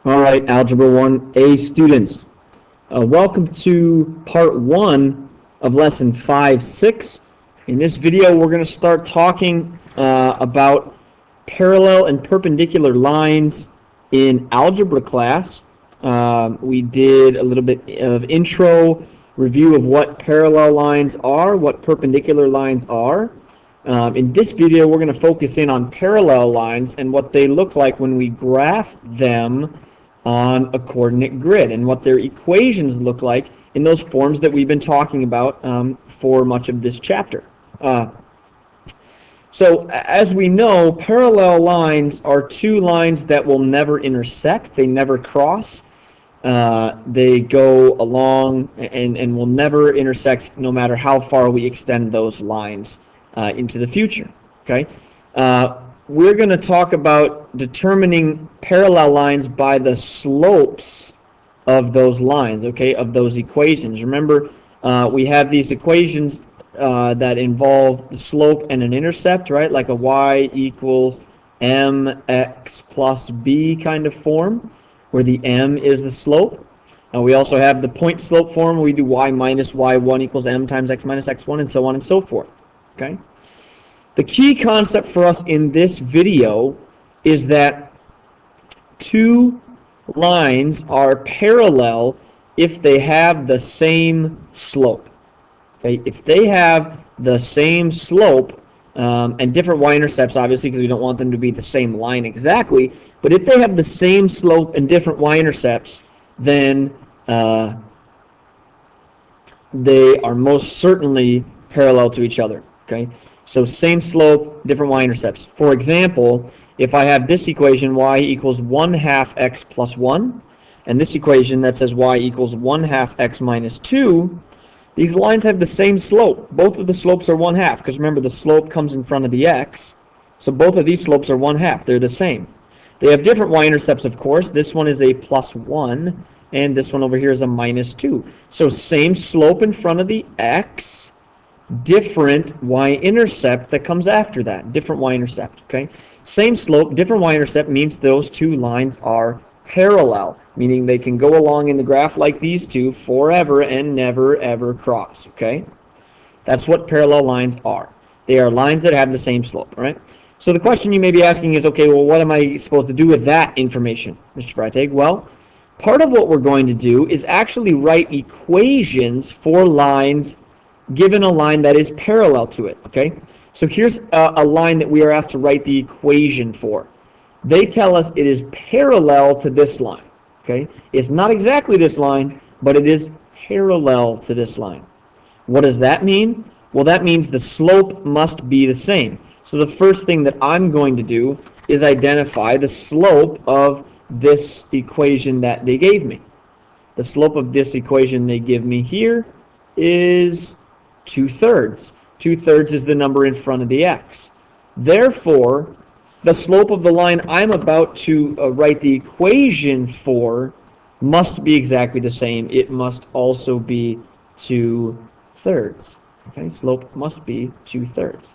All right, Algebra 1A students, welcome to part 1 of lesson 5-6. In this video, we're going to start talking about parallel and perpendicular lines in algebra class. We did a little bit of intro review of what parallel lines are, what perpendicular lines are. In this video, we're going to focus in on parallel lines and what they look like when we graph them on a coordinate grid and what their equations look like in those forms that we've been talking about for much of this chapter. So as we know, parallel lines are two lines that will never intersect. They never cross. They go along and will never intersect no matter how far we extend those lines into the future. Okay. We're going to talk about determining parallel lines by the slopes of those lines, okay, of those equations. Remember, we have these equations that involve the slope and an intercept, right, like a y equals mx plus b kind of form, where the m is the slope. We also have the point slope form where we do y minus y1 equals m times x minus x1 and so on and so forth, okay? The key concept for us in this video is that two lines are parallel if they have the same slope. Okay? If they have the same slope and different y-intercepts, obviously, because we don't want them to be the same line exactly, but if they have the same slope and different y-intercepts, then they are most certainly parallel to each other. Okay? So same slope, different y-intercepts. For example, if I have this equation, y equals 1/2 x plus 1, and this equation that says y equals 1/2 x minus 2, these lines have the same slope. Both of the slopes are 1/2, because remember, the slope comes in front of the x, so both of these slopes are 1/2. They're the same. They have different y-intercepts, of course. This one is a plus 1, and this one over here is a minus 2. So same slope in front of the x, different y-intercept that comes after that, different y-intercept, okay? Same slope, different y-intercept means those two lines are parallel, meaning they can go along in the graph like these two forever and never ever cross, okay? That's what parallel lines are. They are lines that have the same slope, all right? So the question you may be asking is, okay, well, what am I supposed to do with that information, Mr. Freitag? Well, part of what we're going to do is actually write equations for lines given a line that is parallel to it, okay? So here's a line that we are asked to write the equation for. They tell us it is parallel to this line, okay? It's not exactly this line, but it is parallel to this line. What does that mean? Well, that means the slope must be the same. So the first thing that I'm going to do is identify the slope of this equation that they gave me. The slope of this equation they give me here is 2/3. 2/3 is the number in front of the x. Therefore, the slope of the line I'm about to write the equation for must be exactly the same. It must also be 2/3. Okay, slope must be 2/3.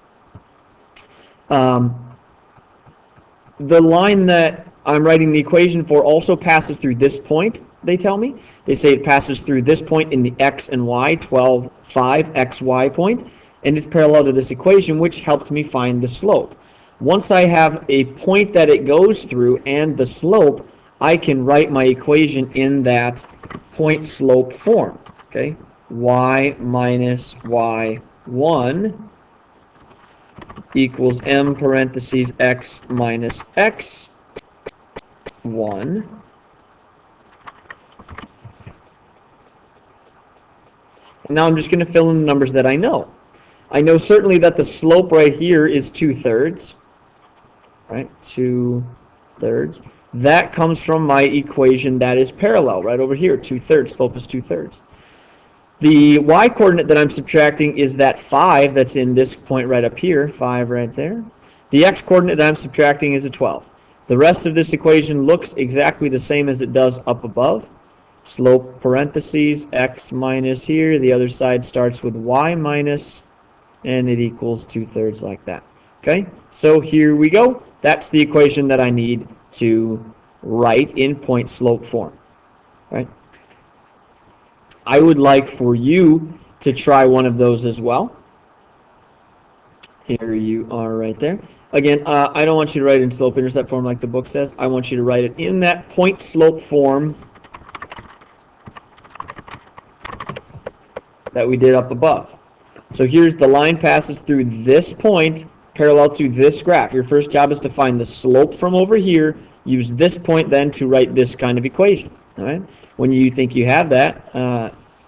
The line that I'm writing the equation for also passes through this point, they tell me. They say it passes through this point in the x and y, 12, 5, xy point, and it's parallel to this equation, which helped me find the slope. Once I have a point that it goes through and the slope, I can write my equation in that point slope form. Okay, y minus y1 equals m parentheses x minus x1. And now I'm just going to fill in the numbers that I know. I know certainly that the slope right here is 2/3. Right, 2/3. That comes from my equation that is parallel right over here. 2/3. Slope is 2/3. The y-coordinate that I'm subtracting is that 5 that's in this point right up here, 5 right there. The x-coordinate that I'm subtracting is a 12. The rest of this equation looks exactly the same as it does up above. Slope parentheses, x minus here. The other side starts with y minus, and it equals 2/3 like that. Okay, so here we go. That's the equation that I need to write in point slope form. Right? I would like for you to try one of those as well. Here you are right there. Again, I don't want you to write it in slope-intercept form like the book says. I want you to write it in that point-slope form that we did up above. So here's the line passes through this point parallel to this graph. Your first job is to find the slope from over here. Use this point then to write this kind of equation. All right? When you think you have that,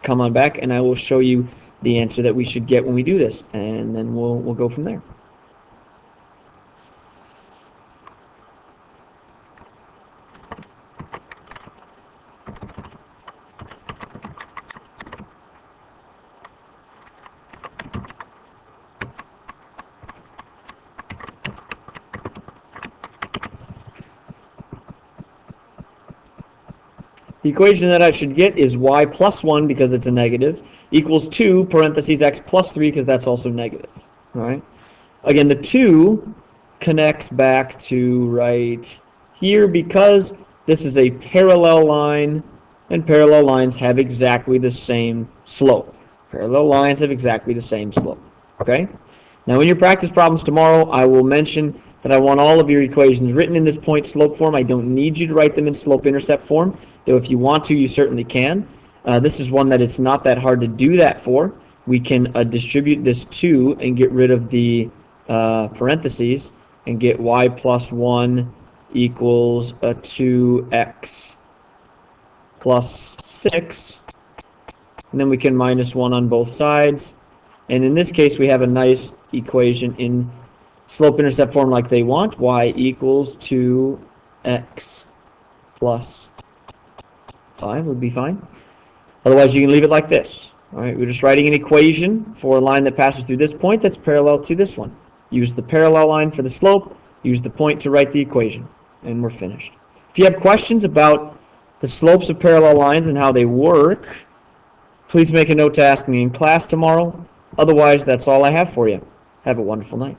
come on back and I will show you the answer that we should get when we do this, and then we'll go from there. The equation that I should get is y plus 1 because it's a negative equals 2 parentheses x plus 3 because that's also negative. All right. Again, the 2 connects back to right here because this is a parallel line, and parallel lines have exactly the same slope. Parallel lines have exactly the same slope. Okay. Now, in your practice problems tomorrow, I will mention that I want all of your equations written in this point-slope form. I don't need you to write them in slope-intercept form, though if you want to, you certainly can. This is one that it's not that hard to do that for. We can distribute this 2 and get rid of the parentheses and get y plus 1 equals 2x plus 6. And then we can minus 1 on both sides. And in this case, we have a nice equation in slope-intercept form like they want. Y equals 2x plus 5 would be fine. Otherwise, you can leave it like this. All right, we're just writing an equation for a line that passes through this point that's parallel to this one. Use the parallel line for the slope. Use the point to write the equation. And we're finished. If you have questions about the slopes of parallel lines and how they work, please make a note to ask me in class tomorrow. Otherwise, that's all I have for you. Have a wonderful night.